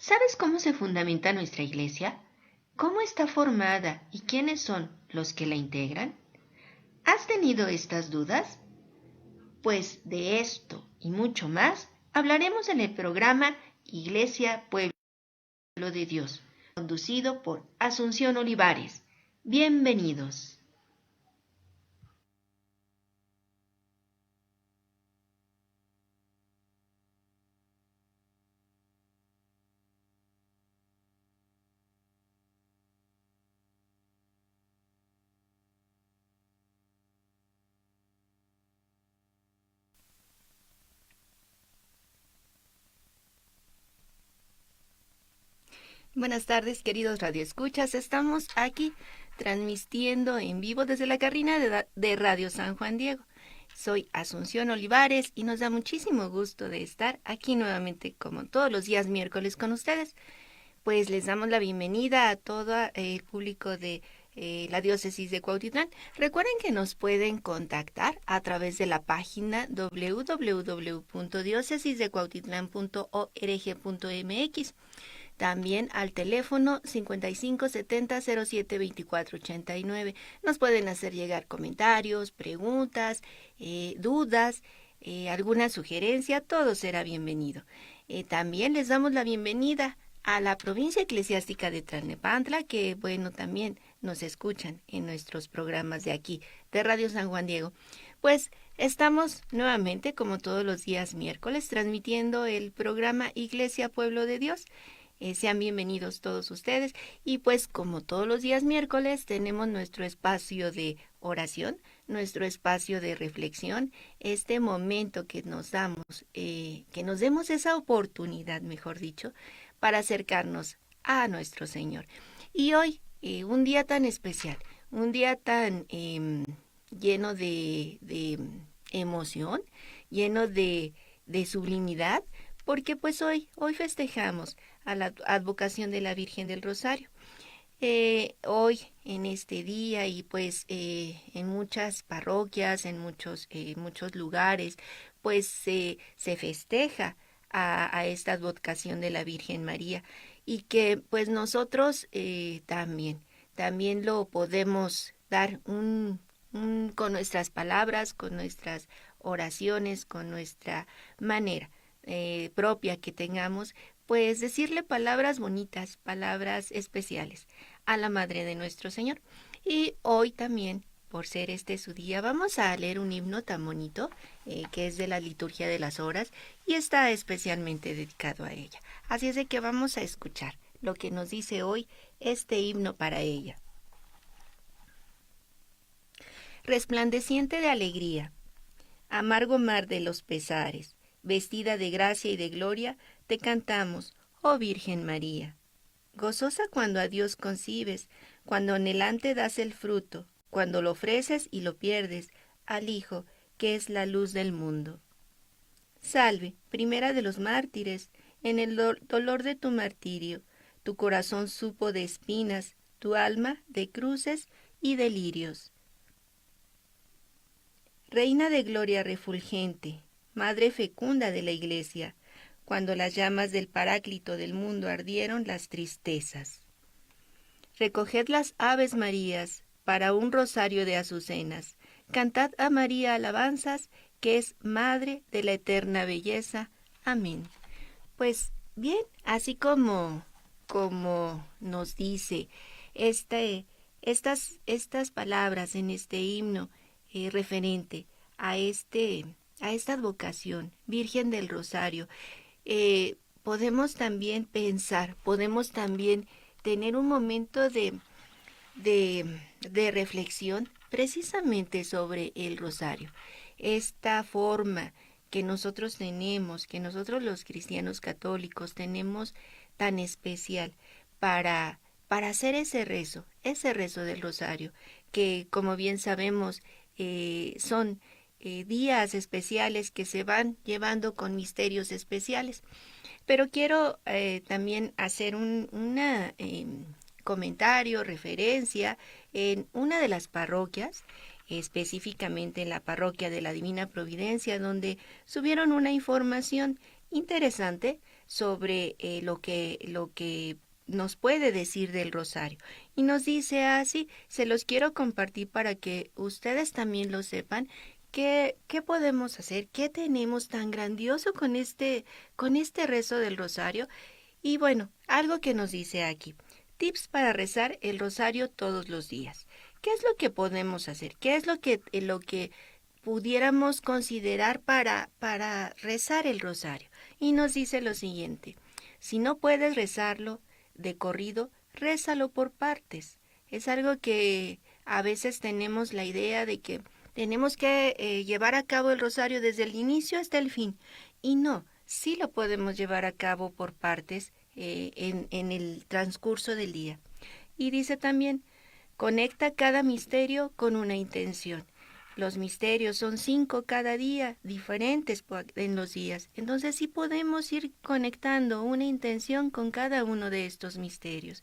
¿Sabes cómo se fundamenta nuestra iglesia? ¿Cómo está formada y quiénes son los que la integran? ¿Has tenido estas dudas? Pues de esto y mucho más hablaremos en el programa Iglesia Pueblo de Dios, conducido por Asunción Olivares. Bienvenidos. Buenas tardes, queridos radioescuchas. Estamos aquí transmitiendo en vivo desde la cabina de Radio San Juan Diego. Soy Asunción Olivares y nos da muchísimo gusto de estar aquí nuevamente como todos los días miércoles con ustedes. Pues les damos la bienvenida a todo el público de la diócesis de Cuautitlán. Recuerden que nos pueden contactar a través de la página www.diocesisdecuautitlán.org.mx. También al teléfono 5570-072489. Nos pueden hacer llegar comentarios, preguntas, dudas, alguna sugerencia, todo será bienvenido. También les damos la bienvenida a la provincia eclesiástica de Tlalnepantla, que bueno, también nos escuchan en nuestros programas de aquí, de Radio San Juan Diego. Pues estamos nuevamente, como todos los días miércoles, transmitiendo el programa Iglesia Pueblo de Dios. Sean bienvenidos todos ustedes y pues como todos los días miércoles tenemos nuestro espacio de oración, nuestro espacio de reflexión, este momento que nos damos, que nos demos esa oportunidad, mejor dicho, para acercarnos a nuestro Señor. Y hoy, un día tan especial, un día tan lleno de emoción, lleno de sublimidad, porque pues hoy festejamos a la advocación de la Virgen del Rosario. Hoy, en este día y pues en muchas parroquias, en muchos lugares, pues se festeja a esta advocación de la Virgen María y que pues nosotros también lo podemos dar con nuestras palabras, con nuestras oraciones, con nuestra manera propia que tengamos, pues decirle palabras bonitas, palabras especiales a la Madre de nuestro Señor. Y hoy también, por ser este su día, vamos a leer un himno tan bonito que es de la Liturgia de las Horas y está especialmente dedicado a ella. Así es de que vamos a escuchar lo que nos dice hoy este himno para ella. Resplandeciente de alegría, amargo mar de los pesares, vestida de gracia y de gloria, te cantamos, oh Virgen María. Gozosa cuando a Dios concibes, cuando anhelante das el fruto, cuando lo ofreces y lo pierdes, al Hijo, que es la luz del mundo. Salve, primera de los mártires, en el dolor de tu martirio, tu corazón supo de espinas, tu alma de cruces y de lirios. Reina de gloria refulgente, Madre fecunda de la Iglesia, cuando las llamas del Paráclito del mundo ardieron las tristezas. Recoged las Aves Marías para un rosario de azucenas. Cantad a María alabanzas, que es Madre de la eterna belleza. Amén. Pues bien, así como nos dice estas palabras en este himno referente a esta advocación, Virgen del Rosario, podemos también pensar, podemos también tener un momento de reflexión precisamente sobre el rosario. Esta forma que nosotros tenemos, que nosotros los cristianos católicos tenemos tan especial para hacer ese rezo del rosario, que como bien sabemos son días especiales que se van llevando con misterios especiales. Pero quiero también hacer un comentario, referencia en una de las parroquias, específicamente en la parroquia de la Divina Providencia, donde subieron una información interesante sobre lo que nos puede decir del rosario. Y nos dice así, se los quiero compartir para que ustedes también lo sepan. ¿Qué podemos hacer? ¿Qué tenemos tan grandioso con este rezo del rosario? Y bueno, algo que nos dice aquí. Tips para rezar el rosario todos los días. ¿Qué es lo que podemos hacer? ¿Qué es lo que pudiéramos considerar para rezar el rosario? Y nos dice lo siguiente. Si no puedes rezarlo de corrido, rézalo por partes. Es algo que a veces tenemos la idea de que tenemos que llevar a cabo el rosario desde el inicio hasta el fin. Y no, sí lo podemos llevar a cabo por partes en el transcurso del día. Y dice también, conecta cada misterio con una intención. Los misterios son 5 cada día, diferentes en los días. Entonces sí podemos ir conectando una intención con cada uno de estos misterios.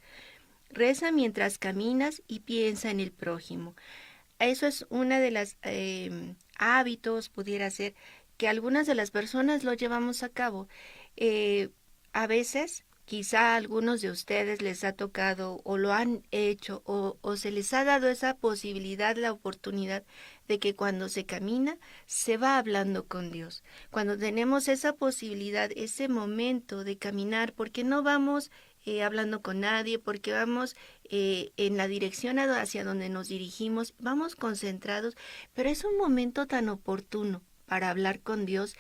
Reza mientras caminas y piensa en el prójimo. Eso es una de las hábitos, pudiera ser, que algunas de las personas lo llevamos a cabo. A veces, quizá a algunos de ustedes les ha tocado o lo han hecho o se les ha dado esa posibilidad, la oportunidad de que cuando se camina se va hablando con Dios. Cuando tenemos esa posibilidad, ese momento de caminar, porque no vamos hablando con nadie, porque vamos en la dirección hacia donde nos dirigimos, vamos concentrados, pero es un momento tan oportuno para hablar con Dios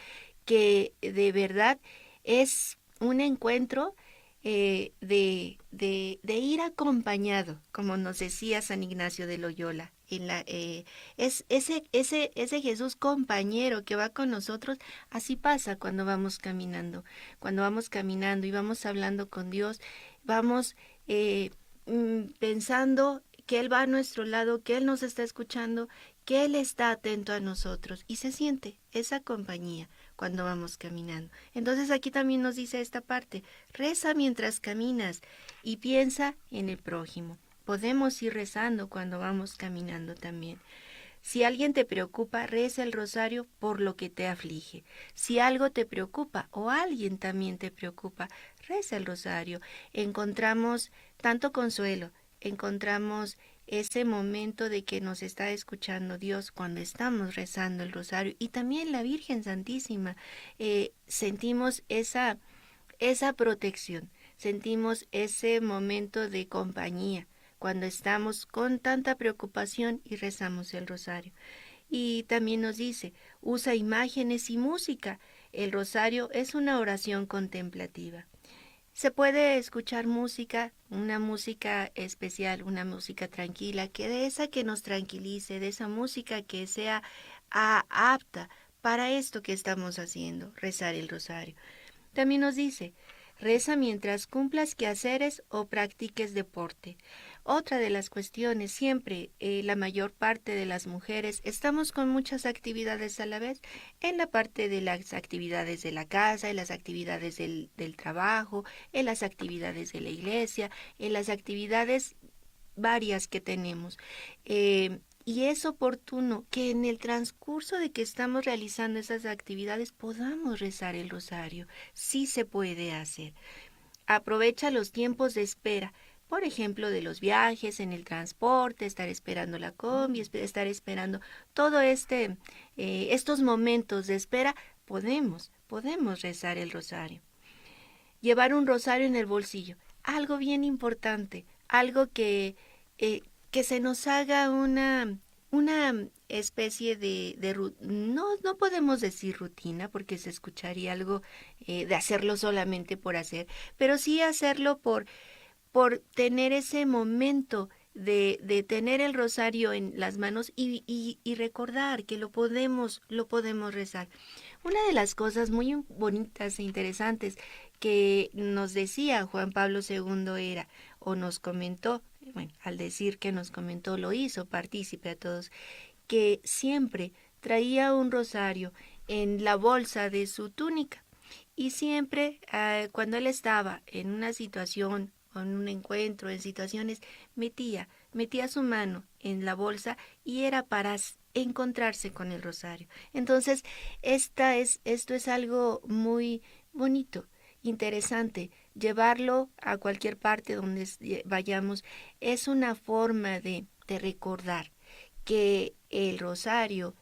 que de verdad es un encuentro de ir acompañado, como nos decía San Ignacio de Loyola. Es ese Jesús compañero que va con nosotros, así pasa cuando vamos caminando y vamos hablando con Dios, vamos pensando que Él va a nuestro lado, que Él nos está escuchando, que Él está atento a nosotros y se siente esa compañía cuando vamos caminando. Entonces aquí también nos dice esta parte, reza mientras caminas y piensa en el prójimo. Podemos ir rezando cuando vamos caminando también. Si alguien te preocupa, reza el rosario por lo que te aflige. Si algo te preocupa o alguien también te preocupa, reza el rosario. Encontramos tanto consuelo, encontramos ese momento de que nos está escuchando Dios cuando estamos rezando el rosario y también la Virgen Santísima. Sentimos esa protección, sentimos ese momento de compañía cuando estamos con tanta preocupación y rezamos el rosario. Y también nos dice, usa imágenes y música. El rosario es una oración contemplativa. Se puede escuchar música, una música especial, una música tranquila, que de esa que nos tranquilice, de esa música que sea apta para esto que estamos haciendo, rezar el rosario. También nos dice, reza mientras cumplas quehaceres o practiques deporte. Otra de las cuestiones, siempre la mayor parte de las mujeres estamos con muchas actividades a la vez, en la parte de las actividades de la casa, en las actividades del trabajo, en las actividades de la iglesia, en las actividades varias que tenemos. Y es oportuno que en el transcurso de que estamos realizando esas actividades podamos rezar el rosario. Sí se puede hacer. Aprovecha los tiempos de espera. Por ejemplo, de los viajes, en el transporte, estar esperando la combi, estar esperando todo estos momentos de espera, podemos rezar el rosario. Llevar un rosario en el bolsillo, algo bien importante, algo que se nos haga una especie no podemos decir rutina porque se escucharía algo de hacerlo solamente por hacer, pero sí hacerlo por tener ese momento de tener el rosario en las manos y recordar que lo podemos rezar. Una de las cosas muy bonitas e interesantes que nos decía Juan Pablo II era, o nos comentó, bueno, al decir que nos comentó, lo hizo partícipe a todos, que siempre traía un rosario en la bolsa de su túnica y siempre cuando él estaba en una situación o en un encuentro, en situaciones, metía su mano en la bolsa y era para encontrarse con el rosario. Entonces, esto es algo muy bonito interesante. Llevarlo a cualquier parte donde vayamos es una forma de recordar que el rosario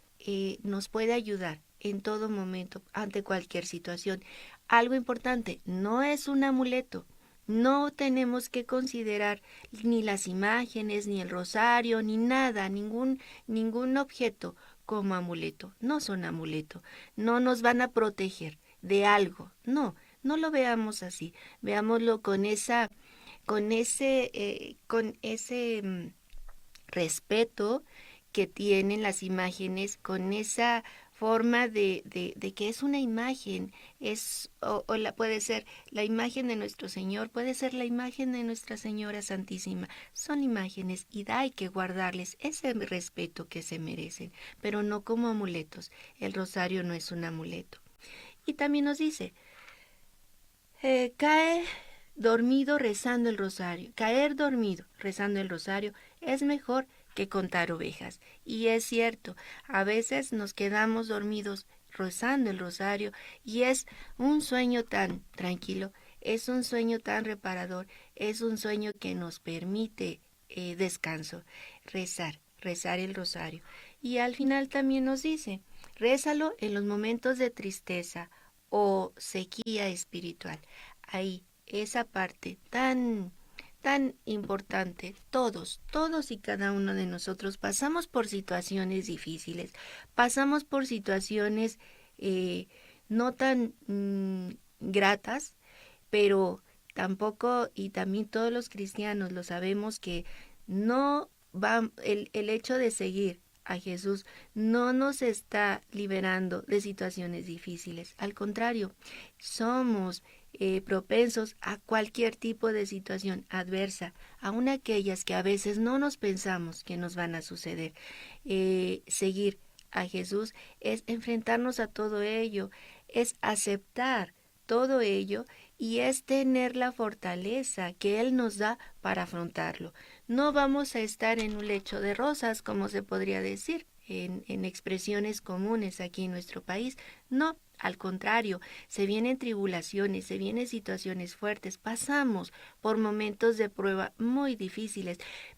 nos puede ayudar en todo momento, ante cualquier situación. Algo importante, no es un amuleto. No tenemos que considerar ni las imágenes, ni el rosario, ni nada, ningún objeto como amuleto. No son amuleto. No nos van a proteger de algo. No, no lo veamos así. Veámoslo con ese respeto que tienen las imágenes, con esa forma de que es una imagen, puede ser la imagen de nuestro Señor, puede ser la imagen de Nuestra Señora Santísima. Son imágenes y hay que guardarles ese respeto que se merecen, pero no como amuletos. El rosario no es un amuleto. Y también nos dice, cae dormido rezando el rosario. Caer dormido rezando el rosario es mejor que contar ovejas. Y es cierto, a veces nos quedamos dormidos rezando el rosario y es un sueño tan tranquilo, es un sueño tan reparador, es un sueño que nos permite descanso, rezar el rosario. Y al final también nos dice, rézalo en los momentos de tristeza o sequía espiritual. Ahí, esa parte tan importante. Todos y cada uno de nosotros pasamos por situaciones difíciles, pasamos por situaciones no tan gratas, pero tampoco, y también todos los cristianos lo sabemos, que no va, el hecho de seguir a Jesús no nos está liberando de situaciones difíciles. Al contrario, somos propensos a cualquier tipo de situación adversa, aun aquellas que a veces no nos pensamos que nos van a suceder. Seguir a Jesús es enfrentarnos a todo ello, es aceptar todo ello y es tener la fortaleza que Él nos da para afrontarlo. No vamos a estar en un lecho de rosas, como se podría decir en expresiones comunes aquí en nuestro país. No, al contrario, se vienen tribulaciones, se vienen situaciones fuertes, pasamos por momentos de prueba muy difíciles,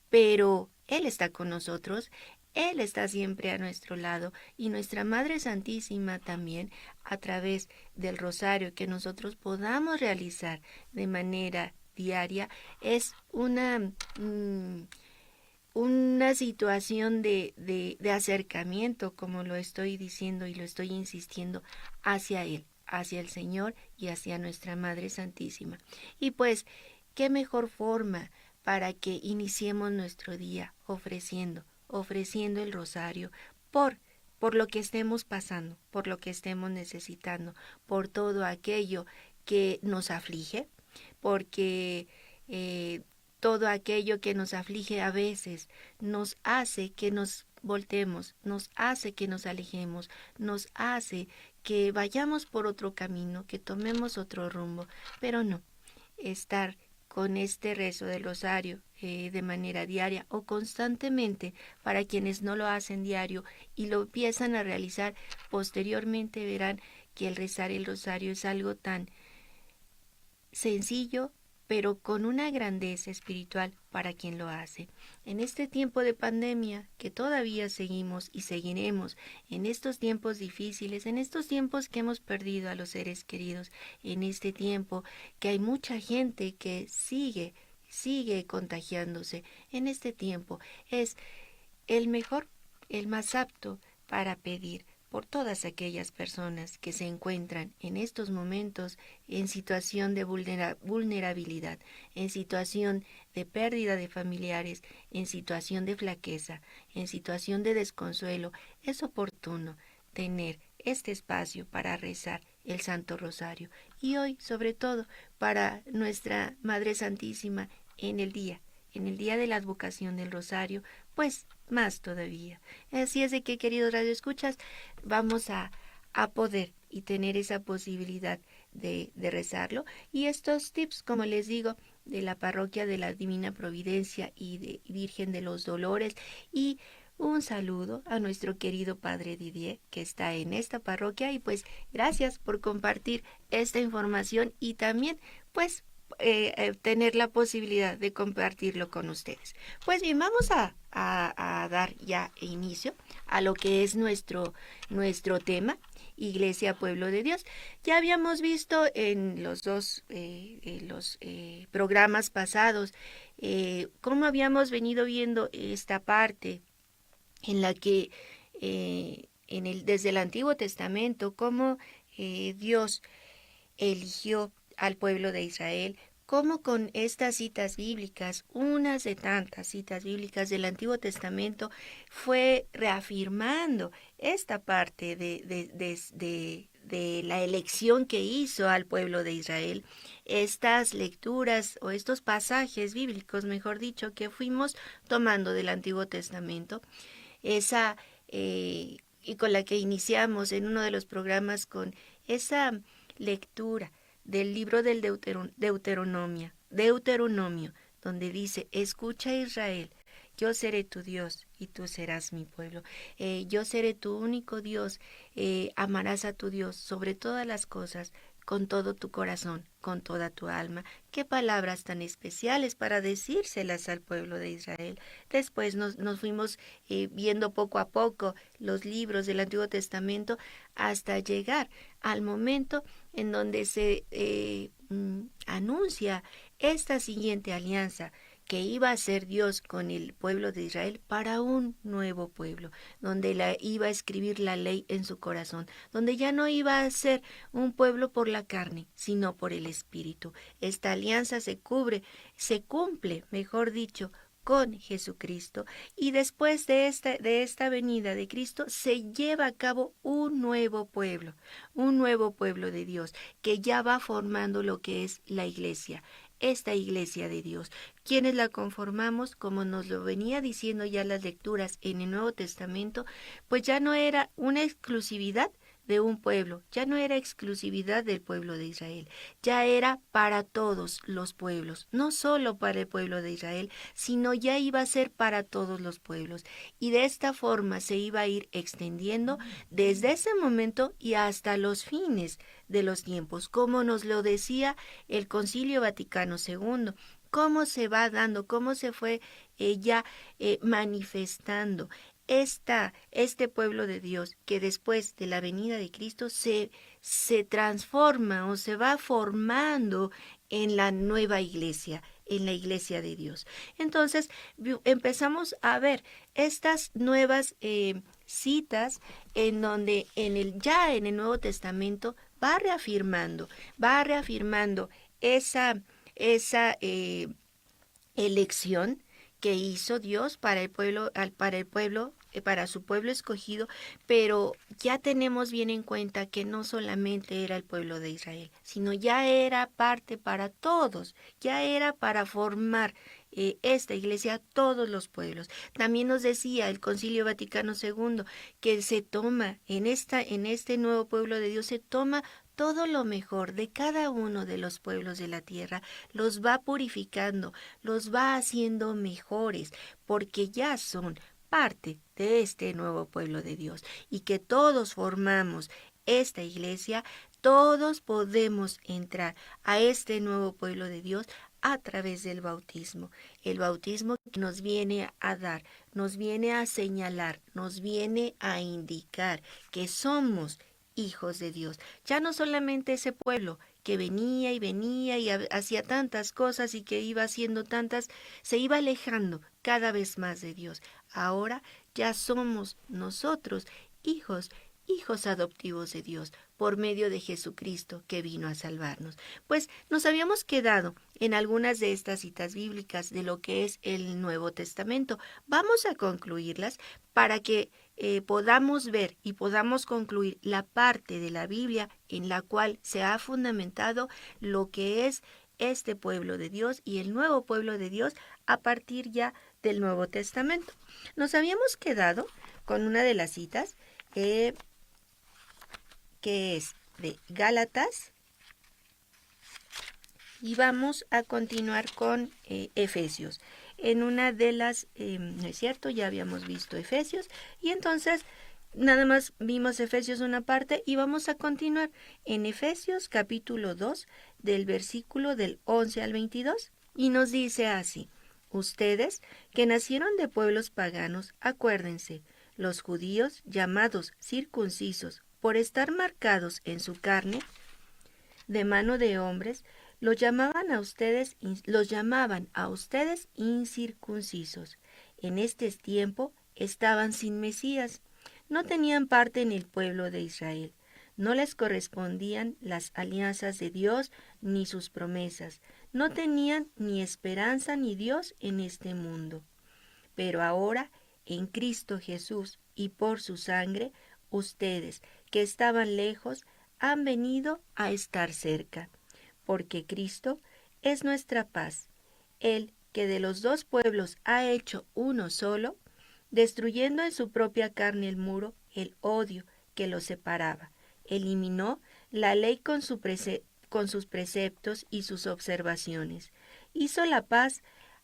pero Él está con nosotros, Él está siempre a nuestro lado y nuestra Madre Santísima también, a través del rosario que nosotros podamos realizar de manera diaria, es una situación de acercamiento, como lo estoy diciendo y lo estoy insistiendo, hacia Él, hacia el Señor y hacia nuestra Madre Santísima. Y pues, qué mejor forma para que iniciemos nuestro día ofreciendo el rosario por lo que estemos pasando, por lo que estemos necesitando, por todo aquello que nos aflige, porque todo aquello que nos aflige a veces nos hace que nos voltemos, nos hace que nos alejemos, nos hace que vayamos por otro camino, que tomemos otro rumbo, pero no, estar con este rezo del rosario de manera diaria o constantemente, para quienes no lo hacen diario y lo empiezan a realizar posteriormente, verán que el rezar el rosario es algo tan sencillo, pero con una grandeza espiritual para quien lo hace. En este tiempo de pandemia, que todavía seguimos y seguiremos, en estos tiempos difíciles, en estos tiempos que hemos perdido a los seres queridos, en este tiempo que hay mucha gente que sigue contagiándose, en este tiempo es el mejor, el más apto para pedir por todas aquellas personas que se encuentran en estos momentos en situación de vulnerabilidad, en situación de pérdida de familiares, en situación de flaqueza, en situación de desconsuelo. Es oportuno tener este espacio para rezar el Santo Rosario y hoy, sobre todo, para nuestra Madre Santísima en el día de la advocación del Rosario, pues más todavía. Así es de que, queridos radioescuchas, vamos a poder y tener esa posibilidad de rezarlo. Y estos tips, como les digo, de la parroquia de la Divina Providencia y de Virgen de los Dolores, y un saludo a nuestro querido Padre Didier, que está en esta parroquia, y pues gracias por compartir esta información y también pues tener la posibilidad de compartirlo con ustedes. Pues bien, vamos a dar ya inicio a lo que es nuestro tema, Iglesia Pueblo de Dios. Ya habíamos visto en los dos programas pasados cómo habíamos venido viendo esta parte en la que desde el Antiguo Testamento, cómo Dios eligió al pueblo de Israel, cómo con estas citas bíblicas, unas de tantas citas bíblicas del Antiguo Testamento, fue reafirmando esta parte de la elección que hizo al pueblo de Israel. Estas lecturas o estos pasajes bíblicos, mejor dicho, que fuimos tomando del Antiguo Testamento, esa y con la que iniciamos en uno de los programas con esa lectura del libro del Deuteronomio, donde dice: escucha Israel, yo seré tu Dios y tú serás mi pueblo. Yo seré tu único Dios. Amarás a tu Dios sobre todas las cosas, con todo tu corazón, con toda tu alma. Qué palabras tan especiales para decírselas al pueblo de Israel. Después nos fuimos viendo poco a poco los libros del Antiguo Testamento hasta llegar al momento en donde se anuncia esta siguiente alianza que iba a ser Dios con el pueblo de Israel para un nuevo pueblo, donde iba a escribir la ley en su corazón, donde ya no iba a ser un pueblo por la carne, sino por el Espíritu. Esta alianza se cumple, mejor dicho, con Jesucristo, y después de esta venida de Cristo se lleva a cabo un nuevo pueblo de Dios, que ya va formando lo que es la iglesia. Esta iglesia de Dios, quienes la conformamos, como nos lo venía diciendo ya las lecturas en el Nuevo Testamento, pues ya no era una exclusividad de un pueblo, ya no era exclusividad del pueblo de Israel, ya era para todos los pueblos, no solo para el pueblo de Israel, sino ya iba a ser para todos los pueblos, y de esta forma se iba a ir extendiendo desde ese momento y hasta los fines de los tiempos, como nos lo decía el Concilio Vaticano II, cómo se va dando, cómo se fue manifestando este pueblo de Dios, que después de la venida de Cristo se transforma o se va formando en la nueva iglesia, en la iglesia de Dios. Entonces empezamos a ver estas nuevas citas en donde ya en el Nuevo Testamento va reafirmando esa elección que hizo Dios para el pueblo, para su pueblo escogido, pero ya tenemos bien en cuenta que no solamente era el pueblo de Israel, sino ya era parte para todos, ya era para formar esta iglesia todos los pueblos. También nos decía el Concilio Vaticano II que se toma en este nuevo pueblo de Dios, se toma todo lo mejor de cada uno de los pueblos de la tierra, los va purificando, los va haciendo mejores, porque ya son parte de este nuevo pueblo de Dios, y que todos formamos esta iglesia, todos podemos entrar a este nuevo pueblo de Dios a través del bautismo. El bautismo que nos viene a dar, nos viene a señalar, nos viene a indicar que somos hijos de Dios. Ya no solamente ese pueblo que venía y hacía tantas cosas y que iba haciendo tantas, se iba alejando cada vez más de Dios. Ahora ya somos nosotros hijos adoptivos de Dios, por medio de Jesucristo que vino a salvarnos. Pues nos habíamos quedado en algunas de estas citas bíblicas de lo que es el Nuevo Testamento. Vamos a concluirlas para que podamos ver y podamos concluir la parte de la Biblia en la cual se ha fundamentado lo que es este pueblo de Dios y el nuevo pueblo de Dios a partir ya del Nuevo Testamento. Nos habíamos quedado con una de las citas que es de Gálatas Y vamos a continuar con Efesios. En una de las, ¿no es cierto? Ya habíamos visto Efesios y entonces nada más vimos Efesios una parte y vamos a continuar en Efesios capítulo 2 del versículo del 11 al 22 y nos dice así: ustedes que nacieron de pueblos paganos, acuérdense, los judíos llamados circuncisos por estar marcados en su carne de mano de hombres, los llamaban a ustedes incircuncisos. En este tiempo estaban sin Mesías, no tenían parte en el pueblo de Israel, no les correspondían las alianzas de Dios ni sus promesas, no tenían ni esperanza ni Dios en este mundo. Pero ahora, en Cristo Jesús y por su sangre, ustedes que estaban lejos han venido a estar cerca, porque Cristo es nuestra paz, Él que de los dos pueblos ha hecho uno solo, destruyendo en su propia carne el muro, el odio que los separaba. Eliminó la ley con sus preceptos y sus observaciones. Hizo la paz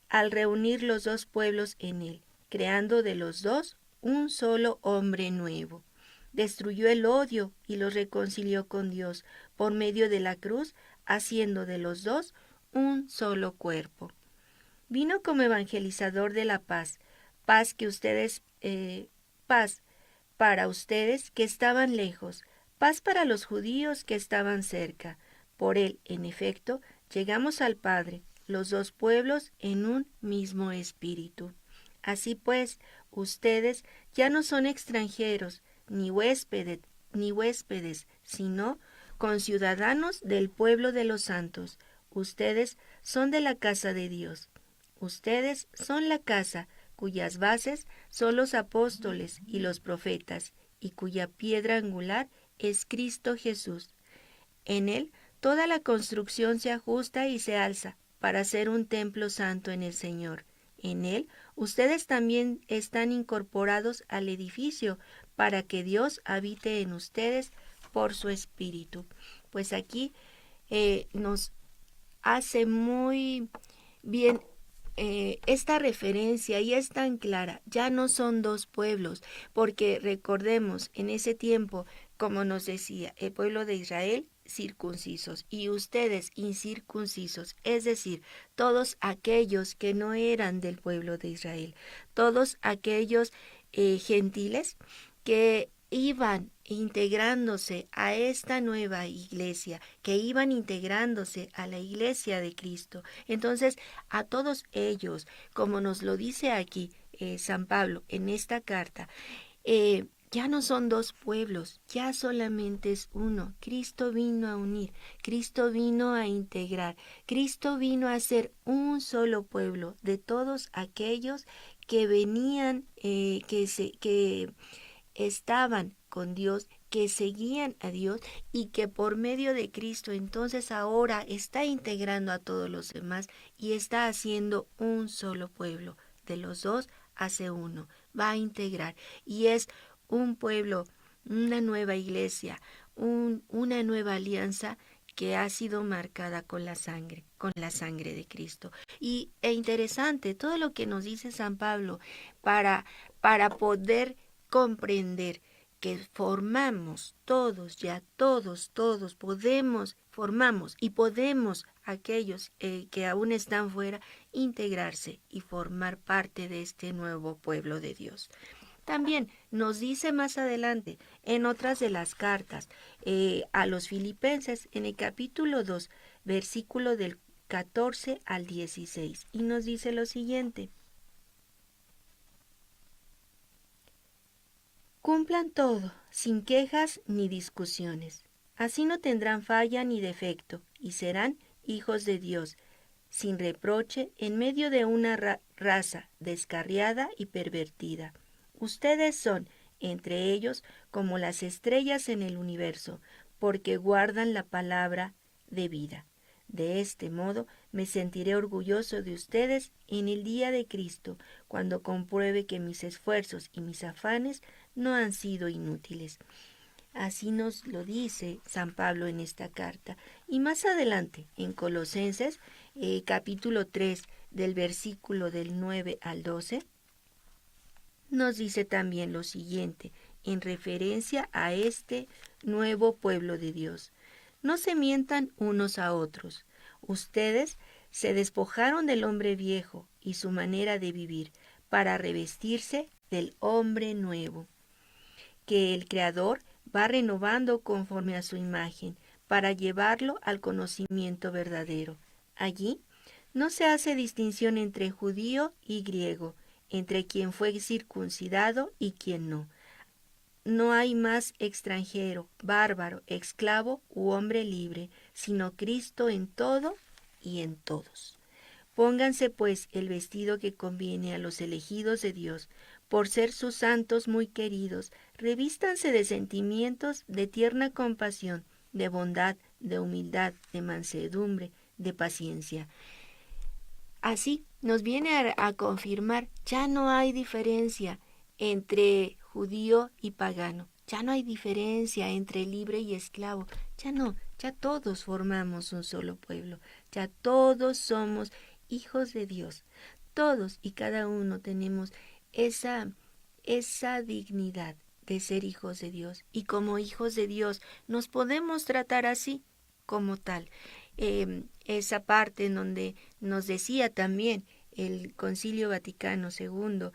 al reunir los dos pueblos en él, creando de los dos un solo hombre nuevo. Destruyó el odio y los reconcilió con Dios por medio de la cruz, haciendo de los dos un solo cuerpo. Vino como evangelizador de la paz, paz para ustedes que estaban lejos, paz para los judíos que estaban cerca. Por él, en efecto, llegamos al Padre, los dos pueblos en un mismo espíritu. Así pues, ustedes ya no son extranjeros, ni huéspedes, sino conciudadanos del pueblo de los santos. Ustedes son de la casa de Dios. Ustedes son la casa cuyas bases son los apóstoles y los profetas, y cuya piedra angular es Cristo Jesús. En él toda la construcción se ajusta y se alza para ser un templo santo en el Señor. En él ustedes también están incorporados al edificio para que Dios habite en ustedes por su Espíritu. Pues aquí nos hace muy bien esta referencia y es tan clara. Ya no son dos pueblos, porque recordemos, en ese tiempo, como nos decía, el pueblo de Israel circuncisos y ustedes incircuncisos, es decir, todos aquellos que no eran del pueblo de Israel, todos aquellos gentiles que iban integrándose a esta nueva iglesia, que iban integrándose a la iglesia de Cristo. Entonces, a todos ellos, como nos lo dice aquí San Pablo en esta carta, ya no son dos pueblos, ya solamente es uno. Cristo vino a unir, Cristo vino a integrar, Cristo vino a ser un solo pueblo de todos aquellos que venían, que estaban con Dios, que seguían a Dios y que por medio de Cristo entonces ahora está integrando a todos los demás y está haciendo un solo pueblo. De los dos hace uno, va a integrar y es un pueblo, una nueva iglesia, una nueva alianza que ha sido marcada con la sangre de Cristo. E interesante todo lo que nos dice San Pablo para poder comprender que formamos todos, ya todos formamos y podemos aquellos que aún están fuera integrarse y formar parte de este nuevo pueblo de Dios. También nos dice más adelante en otras de las cartas a los filipenses en el capítulo 2, versículo del 14 al 16 y nos dice lo siguiente: cumplan todo, sin quejas ni discusiones. Así no tendrán falla ni defecto, y serán hijos de Dios, sin reproche en medio de una raza descarriada y pervertida. Ustedes son, entre ellos, como las estrellas en el universo, porque guardan la palabra de vida. De este modo me sentiré orgulloso de ustedes en el día de Cristo, cuando compruebe que mis esfuerzos y mis afanes no han sido inútiles. Así nos lo dice San Pablo en esta carta. Y más adelante, en Colosenses, capítulo 3, del versículo del 9 al 12, nos dice también lo siguiente, en referencia a este nuevo pueblo de Dios. No se mientan unos a otros. Ustedes se despojaron del hombre viejo y su manera de vivir para revestirse del hombre nuevo, que el Creador va renovando conforme a su imagen, para llevarlo al conocimiento verdadero. Allí no se hace distinción entre judío y griego, entre quien fue circuncidado y quien no. No hay más extranjero, bárbaro, esclavo u hombre libre, sino Cristo en todo y en todos. Pónganse pues el vestido que conviene a los elegidos de Dios, por ser sus santos muy queridos, revístanse de sentimientos de tierna compasión, de bondad, de humildad, de mansedumbre, de paciencia. Así nos viene a confirmar, ya no hay diferencia entre judío y pagano, ya no hay diferencia entre libre y esclavo, ya no, ya todos formamos un solo pueblo, ya todos somos hijos de Dios, todos y cada uno tenemos esa dignidad de ser hijos de Dios, y como hijos de Dios nos podemos tratar así, como tal. Esa parte en donde nos decía también el Concilio Vaticano II,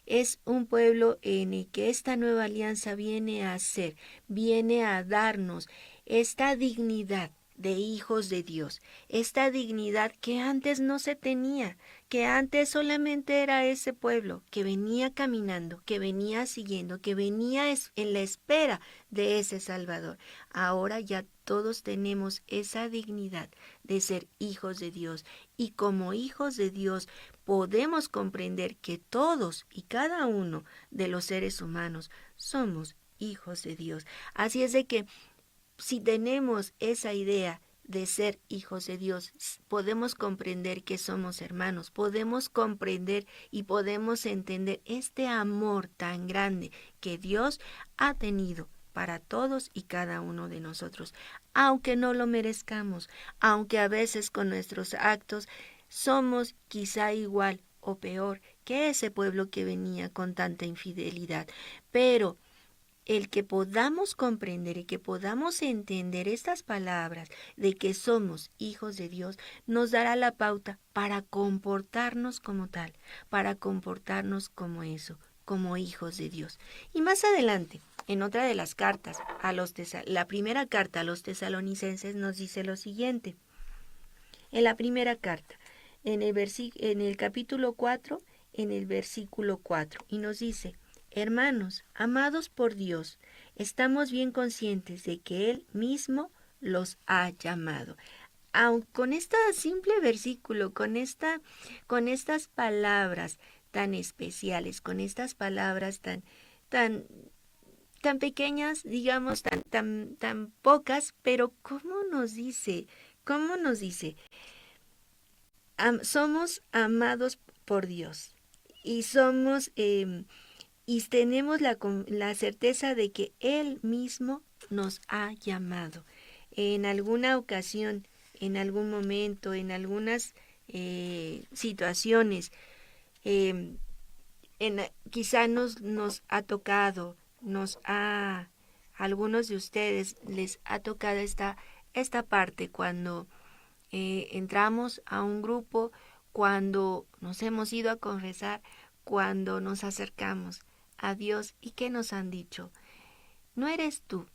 es un pueblo en el que esta nueva alianza viene a ser, viene a darnos esta dignidad de hijos de Dios, esta dignidad que antes no se tenía, que antes solamente era ese pueblo que venía caminando, que venía siguiendo, que venía en la espera de ese Salvador. Ahora ya todos tenemos esa dignidad de ser hijos de Dios, y como hijos de Dios podemos comprender que todos y cada uno de los seres humanos somos hijos de Dios. Así es de que si tenemos esa idea de ser hijos de Dios, podemos comprender que somos hermanos, podemos comprender y podemos entender este amor tan grande que Dios ha tenido para todos y cada uno de nosotros, aunque no lo merezcamos, aunque a veces con nuestros actos somos quizá igual o peor que ese pueblo que venía con tanta infidelidad, pero el que podamos comprender y que podamos entender estas palabras de que somos hijos de Dios nos dará la pauta para comportarnos como tal, para comportarnos como eso, como hijos de Dios. Y más adelante, en otra de las cartas, la primera carta a los tesalonicenses nos dice lo siguiente. En la primera carta, en el capítulo 4, en el versículo 4, y nos dice: hermanos, amados por Dios, estamos bien conscientes de que Él mismo los ha llamado. Aun con este simple versículo, con estas palabras tan especiales, con estas palabras tan, tan pequeñas, digamos, tan pocas, pero ¿cómo nos dice? ¿Cómo nos dice? Somos amados por Dios y somos y tenemos la certeza de que Él mismo nos ha llamado. En alguna ocasión, en algún momento, en algunas situaciones, quizá nos ha tocado, a algunos de ustedes les ha tocado esta parte cuando entramos a un grupo, cuando nos hemos ido a confesar, cuando nos acercamos a Dios y que nos han dicho: no eres tú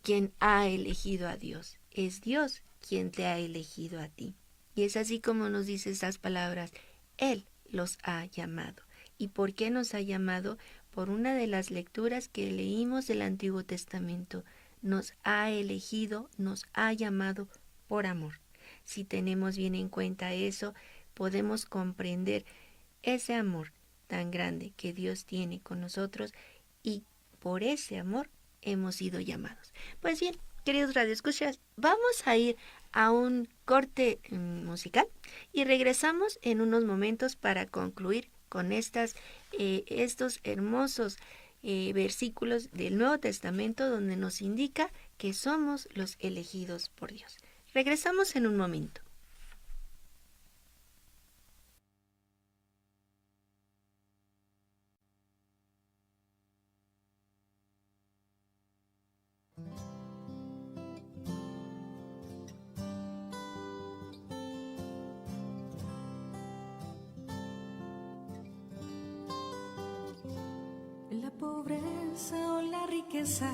quien ha elegido a Dios, es Dios quien te ha elegido a ti. Y es así como nos dice estas palabras: Él los ha llamado. ¿Y por qué nos ha llamado? Por una de las lecturas que leímos del Antiguo Testamento. Nos ha elegido, nos ha llamado por amor. Si tenemos bien en cuenta eso, podemos comprender ese amor tan grande que Dios tiene con nosotros, y por ese amor hemos sido llamados. Pues bien, queridos radioescuchas, vamos a ir a un corte musical y regresamos en unos momentos para concluir con estos hermosos versículos del Nuevo Testamento donde nos indica que somos los elegidos por Dios. Regresamos en un momento. En la pobreza o la riqueza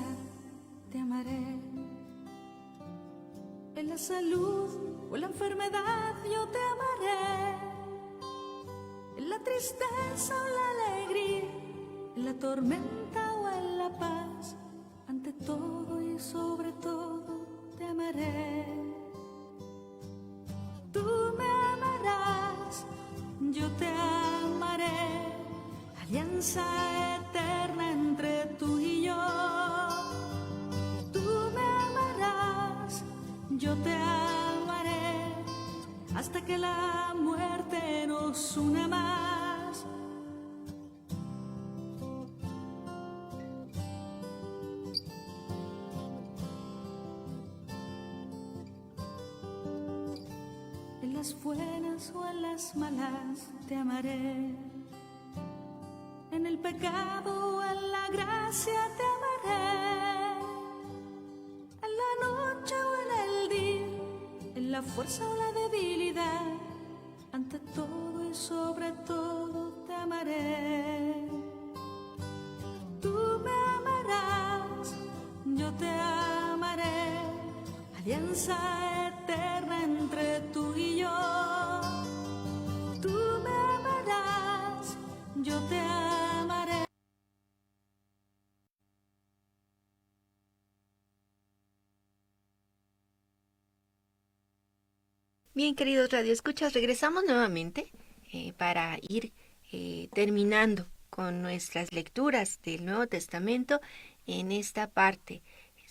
te amaré. En la salud o la enfermedad yo te amaré. En la tristeza o la alegría, en la tormenta o en la paz, ante todo y sobre todo te amaré. Tú me amarás, yo te amaré, alianza eterna entre tú y yo. Tú me amarás, yo te amaré, hasta que la muerte nos una más. En las buenas o en las malas te amaré. En el pecado o en la gracia te amaré. En la noche o en el día, en la fuerza o la debilidad, ante todo y sobre todo te amaré. Tú me amarás, yo te amaré, alianza eterna entre tú y yo. Tú me amarás, yo te amaré. Bien, queridos radioescuchas, regresamos nuevamente para ir terminando con nuestras lecturas del Nuevo Testamento en esta parte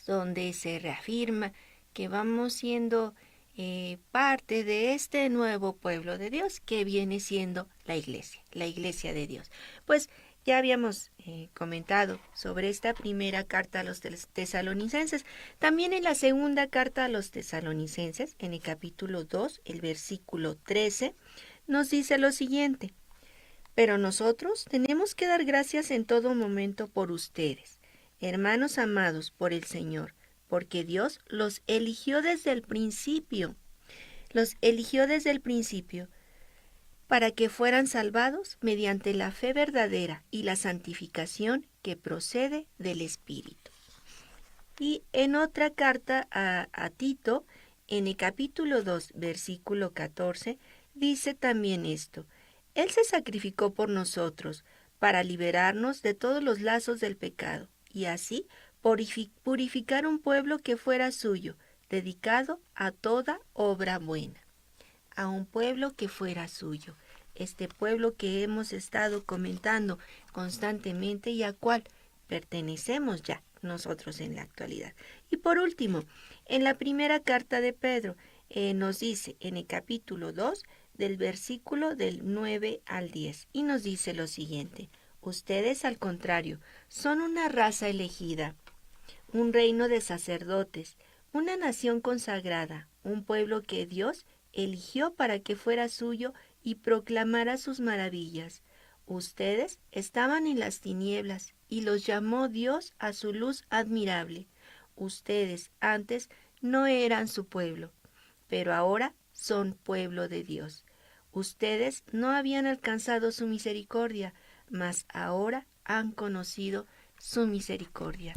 donde se reafirma que vamos siendo parte de este nuevo pueblo de Dios que viene siendo la iglesia de Dios. Pues ya habíamos comentado sobre esta primera carta a los tesalonicenses. También en la segunda carta a los tesalonicenses, en el capítulo 2, el versículo 13, nos dice lo siguiente: pero nosotros tenemos que dar gracias en todo momento por ustedes, hermanos amados por el Señor, porque Dios los eligió desde el principio. Los eligió desde el principio para que fueran salvados mediante la fe verdadera y la santificación que procede del Espíritu. Y en otra carta a Tito, en el capítulo 2, versículo 14, dice también esto: Él se sacrificó por nosotros para liberarnos de todos los lazos del pecado y así purificar un pueblo que fuera suyo, dedicado a toda obra buena. A un pueblo que fuera suyo. Este pueblo que hemos estado comentando constantemente y al cual pertenecemos ya nosotros en la actualidad. Y por último, en la primera carta de Pedro nos dice en el capítulo 2 del versículo del 9 al 10 y nos dice lo siguiente: ustedes al contrario son una raza elegida, un reino de sacerdotes, una nación consagrada, un pueblo que Dios eligió para que fuera suyo y proclamara sus maravillas. Ustedes estaban en las tinieblas y los llamó Dios a su luz admirable. Ustedes antes no eran su pueblo, pero ahora son pueblo de Dios. Ustedes no habían alcanzado su misericordia, mas ahora han conocido su misericordia.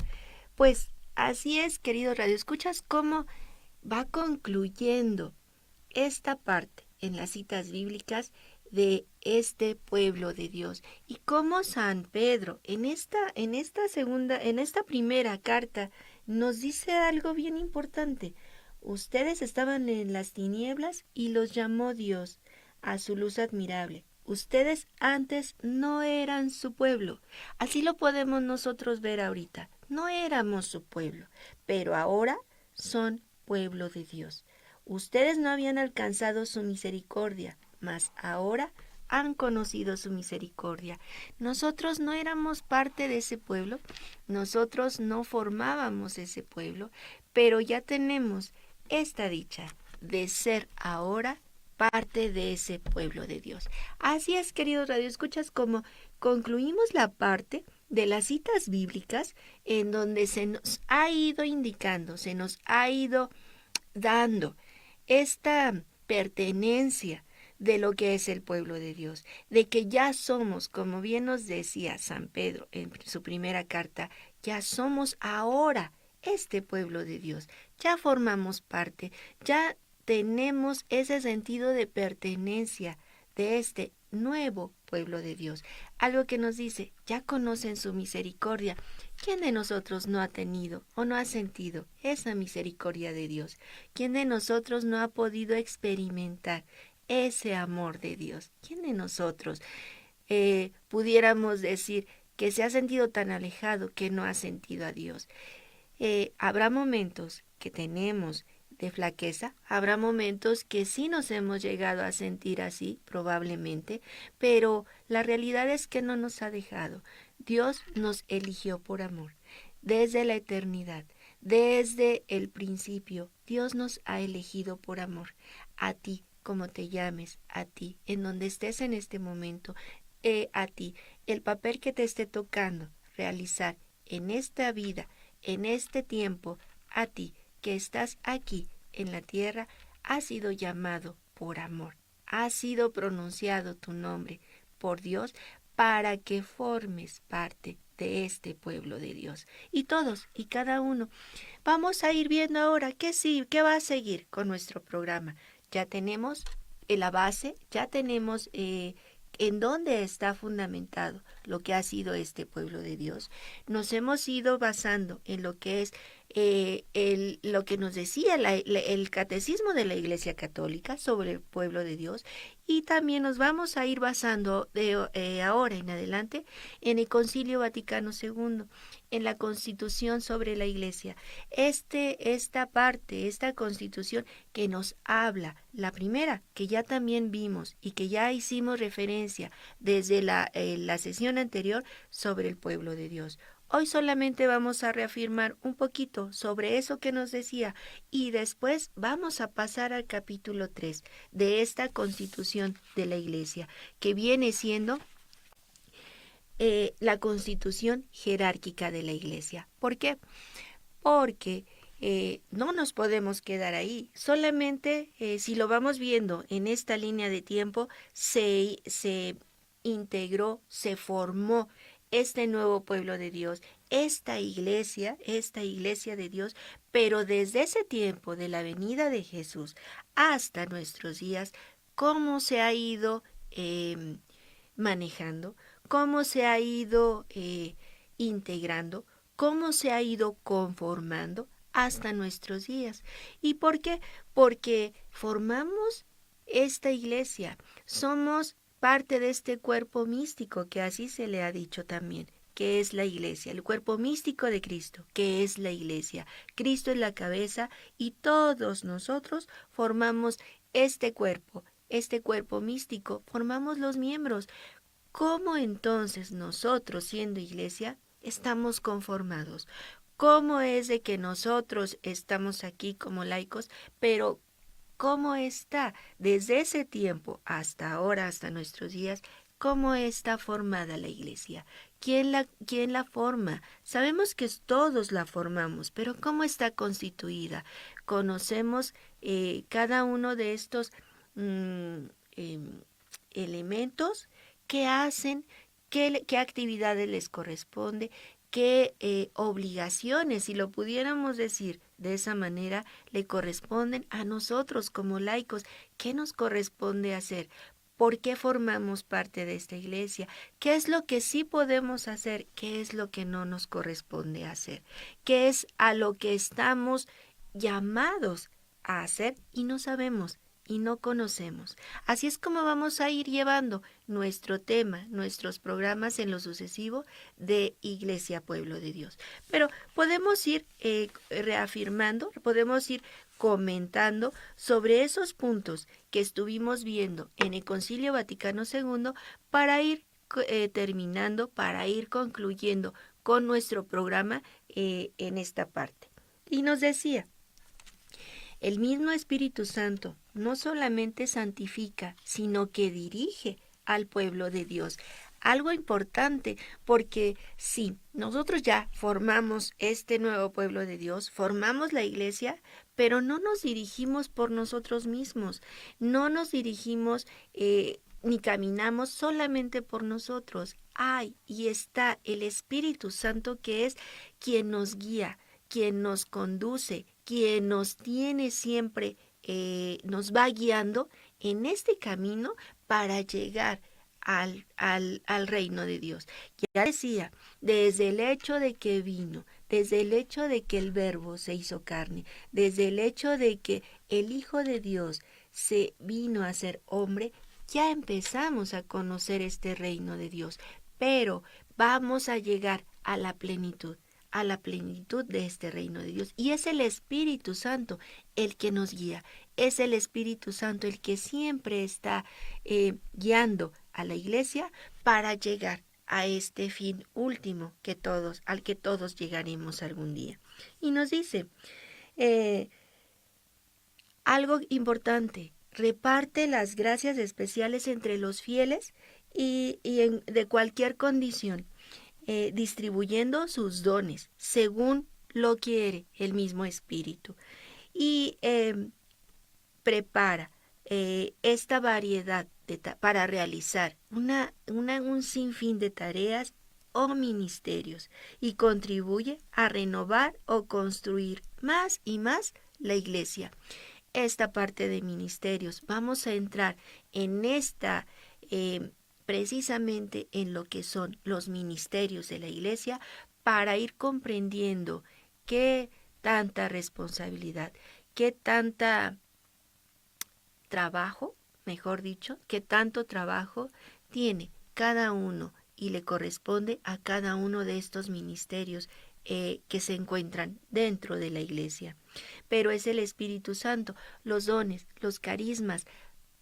Pues así es, queridos radioescuchas, cómo va concluyendo esta parte en las citas bíblicas de este pueblo de Dios y cómo San Pedro en esta primera carta nos dice algo bien importante. Ustedes estaban en las tinieblas y los llamó Dios a su luz admirable. Ustedes antes no eran su pueblo. Así lo podemos nosotros ver ahorita. No éramos su pueblo, pero ahora son pueblo de Dios. Ustedes no habían alcanzado su misericordia, mas ahora han conocido su misericordia. Nosotros no éramos parte de ese pueblo, nosotros no formábamos ese pueblo, pero ya tenemos esta dicha de ser ahora parte de ese pueblo de Dios. Así es, queridos radioescuchas, como concluimos la parte de las citas bíblicas en donde se nos ha ido indicando, se nos ha ido dando esta pertenencia de lo que es el pueblo de Dios, de que ya somos, como bien nos decía San Pedro en su primera carta, ya somos ahora este pueblo de Dios, ya formamos parte, ya tenemos ese sentido de pertenencia de este nuevo pueblo de Dios. Algo que nos dice, ya conocen su misericordia. ¿Quién de nosotros no ha tenido o no ha sentido esa misericordia de Dios? ¿Quién de nosotros no ha podido experimentar ese amor de Dios? ¿Quién de nosotros pudiéramos decir que se ha sentido tan alejado que no ha sentido a Dios? Habrá momentos que tenemos de flaqueza, habrá momentos que sí nos hemos llegado a sentir así, probablemente, pero la realidad es que no nos ha dejado. Dios nos eligió por amor. Desde la eternidad, desde el principio, Dios nos ha elegido por amor. A ti, como te llames, a ti, en donde estés en este momento, a ti, el papel que te esté tocando realizar en esta vida, en este tiempo, a ti, que estás aquí en la tierra, has sido llamado por amor, ha sido pronunciado tu nombre por Dios para que formes parte de este pueblo de Dios. Y todos y cada uno. Vamos a ir viendo ahora qué va a seguir con nuestro programa. Ya tenemos la base, ya tenemos en dónde está fundamentado lo que ha sido este pueblo de Dios. Nos hemos ido basando en lo que es lo que nos decía el catecismo de la Iglesia Católica sobre el pueblo de Dios, y también nos vamos a ir basando de ahora en adelante en el Concilio Vaticano II, en la Constitución sobre la Iglesia. Esta Constitución que nos habla, la primera que ya también vimos y que ya hicimos referencia desde la sesión anterior sobre el pueblo de Dios. Hoy solamente vamos a reafirmar un poquito sobre eso que nos decía, y después vamos a pasar al capítulo 3 de esta Constitución de la Iglesia, que viene siendo la Constitución jerárquica de la Iglesia. ¿Por qué? Porque no nos podemos quedar ahí. Solamente si lo vamos viendo en esta línea de tiempo, se integró, se formó este nuevo pueblo de Dios, esta iglesia de Dios, pero desde ese tiempo de la venida de Jesús hasta nuestros días, cómo se ha ido manejando, cómo se ha ido integrando, cómo se ha ido conformando hasta nuestros días. ¿Y por qué? Porque formamos esta iglesia, somos parte de este cuerpo místico, que así se le ha dicho también, que es la iglesia, el cuerpo místico de Cristo, que es la iglesia. Cristo es la cabeza y todos nosotros formamos este cuerpo místico, formamos los miembros. ¿Cómo entonces nosotros, siendo iglesia, estamos conformados? ¿Cómo es de que nosotros estamos aquí como laicos, pero cómo está desde ese tiempo hasta ahora, hasta nuestros días, cómo está formada la iglesia? ¿Quién la forma? Sabemos que todos la formamos, pero ¿cómo está constituida? Conocemos cada uno de estos elementos, qué hacen, qué actividades les corresponde, qué obligaciones, si lo pudiéramos decir de esa manera, le corresponden a nosotros como laicos. ¿Qué nos corresponde hacer? ¿Por qué formamos parte de esta iglesia? ¿Qué es lo que sí podemos hacer? ¿Qué es lo que no nos corresponde hacer? ¿Qué es a lo que estamos llamados a hacer y no sabemos y no conocemos? Así es como vamos a ir llevando nuestro tema, nuestros programas en lo sucesivo de Iglesia Pueblo de Dios. Pero podemos ir reafirmando, podemos ir comentando sobre esos puntos que estuvimos viendo en el Concilio Vaticano II para ir terminando, para ir concluyendo con nuestro programa en esta parte. Y nos decía, el mismo Espíritu Santo no solamente santifica, sino que dirige al pueblo de Dios. Algo importante, porque sí, nosotros ya formamos este nuevo pueblo de Dios, formamos la iglesia, pero no nos dirigimos por nosotros mismos, no nos dirigimos ni caminamos solamente por nosotros. Hay y está el Espíritu Santo, que es quien nos guía, quien nos conduce, quien nos tiene siempre, nos va guiando en este camino para llegar al reino de Dios. Ya decía, desde el hecho de que vino, desde el hecho de que el Verbo se hizo carne, desde el hecho de que el Hijo de Dios se vino a ser hombre, ya empezamos a conocer este reino de Dios, pero vamos a llegar a la plenitud de este reino de Dios. Y es el Espíritu Santo el que nos guía, es el Espíritu Santo el que siempre está guiando a la iglesia para llegar a este fin último al que todos llegaremos algún día. Y nos dice algo importante: reparte las gracias especiales entre los fieles de cualquier condición, distribuyendo sus dones según lo quiere el mismo Espíritu. Y prepara esta variedad para realizar un sinfín de tareas o ministerios, y contribuye a renovar o construir más y más la iglesia. Esta parte de ministerios, vamos a entrar en esta precisamente en lo que son los ministerios de la iglesia, para ir comprendiendo qué tanta responsabilidad, qué tanta trabajo, mejor dicho, qué tanto trabajo tiene cada uno y le corresponde a cada uno de estos ministerios que se encuentran dentro de la iglesia. Pero es el Espíritu Santo, los dones, los carismas,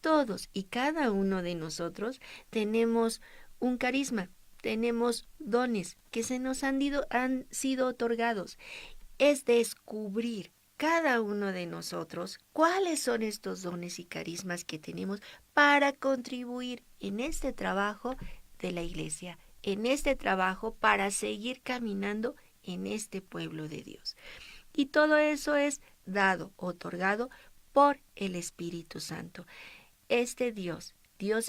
todos y cada uno de nosotros tenemos un carisma, tenemos dones que se nos han sido otorgados. Es descubrir cada uno de nosotros cuáles son estos dones y carismas que tenemos para contribuir en este trabajo de la iglesia, en este trabajo para seguir caminando en este pueblo de Dios. Y todo eso es dado, otorgado por el Espíritu Santo. Este Dios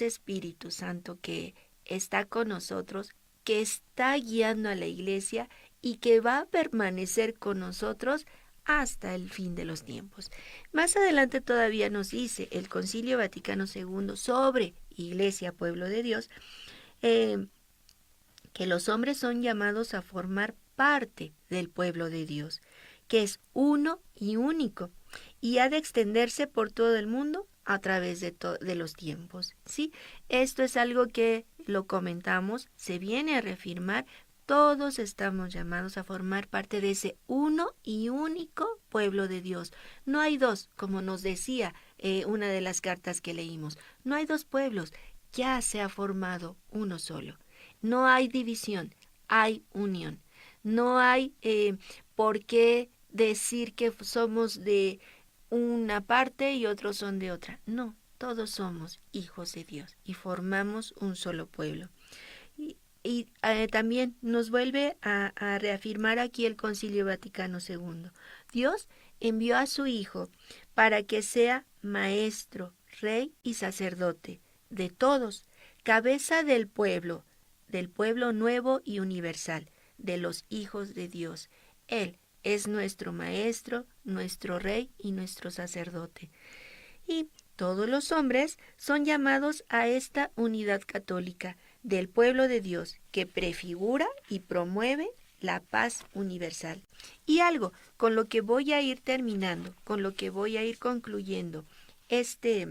Espíritu Santo, que está con nosotros, que está guiando a la iglesia y que va a permanecer con nosotros hasta el fin de los tiempos. Más adelante todavía nos dice el Concilio Vaticano II sobre Iglesia, pueblo de Dios, que los hombres son llamados a formar parte del pueblo de Dios, que es uno y único, y ha de extenderse por todo el mundo a través de los tiempos, ¿sí? Esto es algo que lo comentamos, se viene a reafirmar. Todos estamos llamados a formar parte de ese uno y único pueblo de Dios. No hay dos, como nos decía una de las cartas que leímos. No hay dos pueblos, ya se ha formado uno solo. No hay división, hay unión. No hay por qué decir que somos de una parte y otros son de otra. No, todos somos hijos de Dios y formamos un solo pueblo. Y también nos vuelve a reafirmar aquí el Concilio Vaticano II. Dios envió a su Hijo para que sea maestro, rey y sacerdote de todos, cabeza del pueblo nuevo y universal, de los hijos de Dios. Él es nuestro maestro, nuestro rey y nuestro sacerdote. Y todos los hombres son llamados a esta unidad católica del pueblo de Dios, que prefigura y promueve la paz universal. Y algo con lo que voy a ir terminando, con lo que voy a ir concluyendo este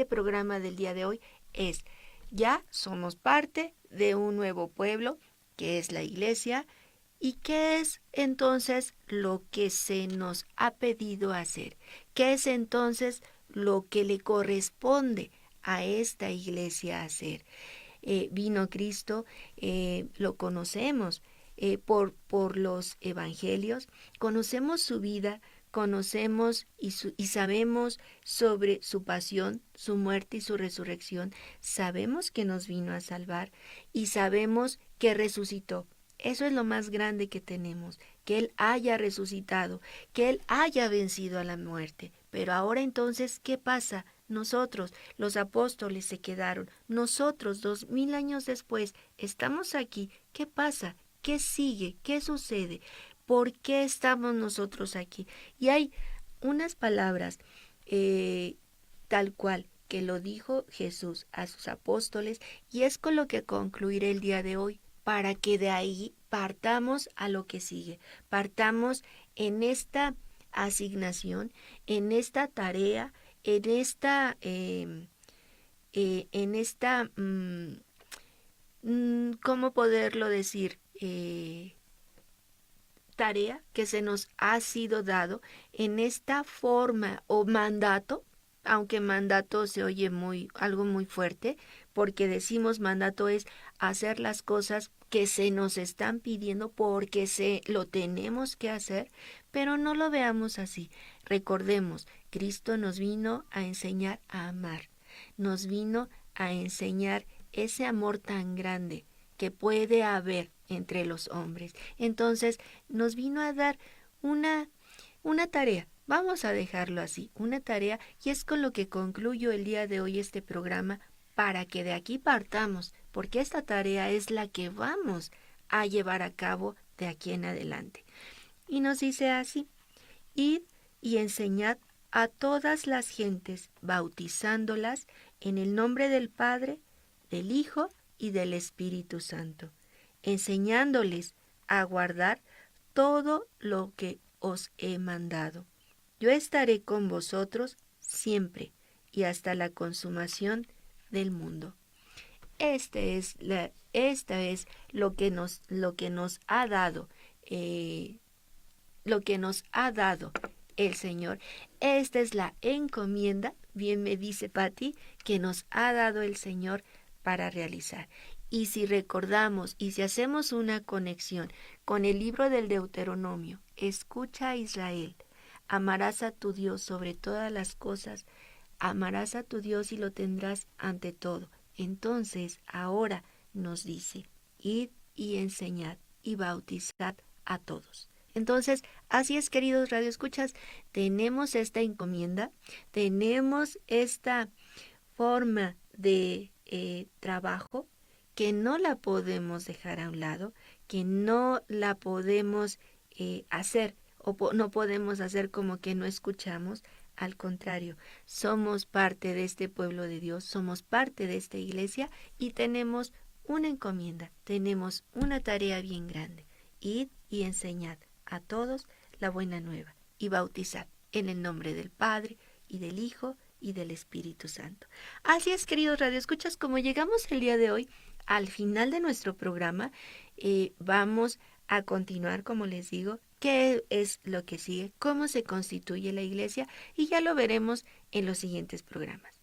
programa del día de hoy es: ya somos parte de un nuevo pueblo que es la iglesia, ¿Y qué es entonces lo que se nos ha pedido hacer? ¿Qué es entonces lo que le corresponde a esta iglesia hacer? Vino Cristo, lo conocemos por los evangelios, conocemos su vida, conocemos y sabemos sobre su pasión, su muerte y su resurrección, sabemos que nos vino a salvar y sabemos que resucitó. Eso es lo más grande que tenemos, que Él haya resucitado, que Él haya vencido a la muerte. Pero ahora entonces, ¿qué pasa? Nosotros, los apóstoles se quedaron. Nosotros, 2000 años después, estamos aquí. ¿Qué pasa? ¿Qué sigue? ¿Qué sucede? ¿Por qué estamos nosotros aquí? Y hay unas palabras tal cual que lo dijo Jesús a sus apóstoles y es con lo que concluiré el día de hoy para que de ahí partamos a lo que sigue. Partamos en esta asignación, en esta tarea, en esta, ¿cómo poderlo decir? Tarea que se nos ha sido dado en esta forma o mandato, aunque mandato se oye algo muy fuerte, porque decimos mandato es hacer las cosas que se nos están pidiendo porque lo tenemos que hacer, pero no lo veamos así. Recordemos, Cristo nos vino a enseñar a amar, nos vino a enseñar ese amor tan grande que puede haber entre los hombres. Entonces nos vino a dar una tarea. Vamos a dejarlo así, una tarea, y es con lo que concluyo el día de hoy este programa para que de aquí partamos, porque esta tarea es la que vamos a llevar a cabo de aquí en adelante. Y nos dice así: id y enseñad a todas las gentes, bautizándolas en el nombre del Padre, del Hijo y del Espíritu Santo, enseñándoles a guardar todo lo que os he mandado. Yo estaré con vosotros siempre y hasta la consumación del mundo. Esta es lo que nos ha dado, lo que nos ha dado el Señor. Esta es la encomienda, bien me dice Patti, que nos ha dado el Señor para realizar. Y si recordamos y si hacemos una conexión con el libro del Deuteronomio, escucha a Israel, amarás a tu Dios sobre todas las cosas, amarás a tu Dios y lo tendrás ante todo. Entonces, ahora nos dice, id y enseñad y bautizad a todos. Entonces, así es, queridos radioescuchas, tenemos esta encomienda, tenemos esta forma de trabajo que no la podemos dejar a un lado, que no la podemos hacer o no podemos hacer como que no escuchamos. Al contrario, somos parte de este pueblo de Dios, somos parte de esta iglesia y tenemos una encomienda, tenemos una tarea bien grande. Id y enseñad a todos la buena nueva y bautizad en el nombre del Padre y del Hijo y del Espíritu Santo. Así es, queridos radioescuchas, como llegamos el día de hoy al final de nuestro programa, vamos a continuar, como les digo, qué es lo que sigue, cómo se constituye la iglesia, y ya lo veremos en los siguientes programas.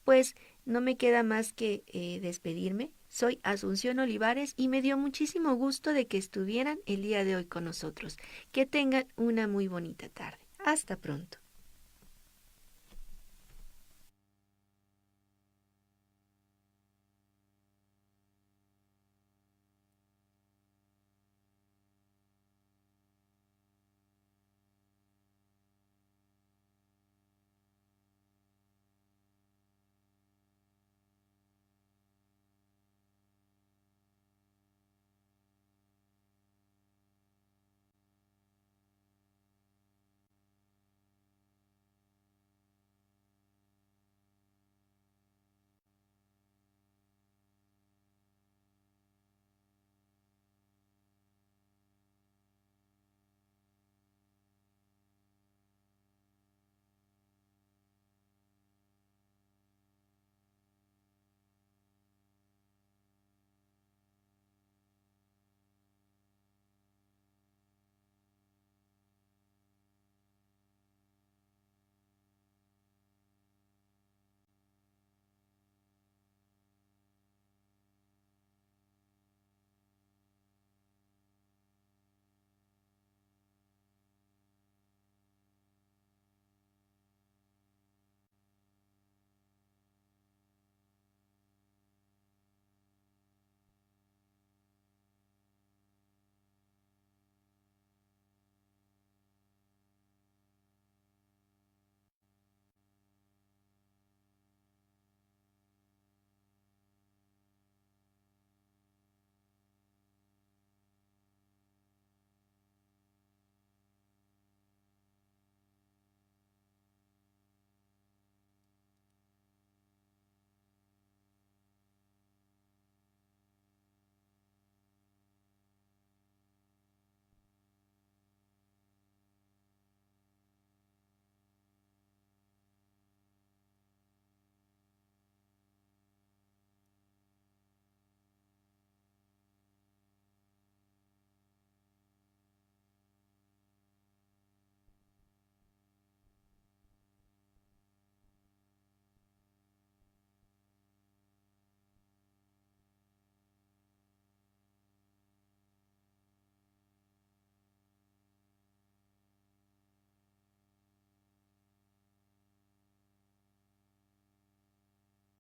Pues no me queda más que despedirme. Soy Asunción Olivares y me dio muchísimo gusto de que estuvieran el día de hoy con nosotros. Que tengan una muy bonita tarde. Hasta pronto.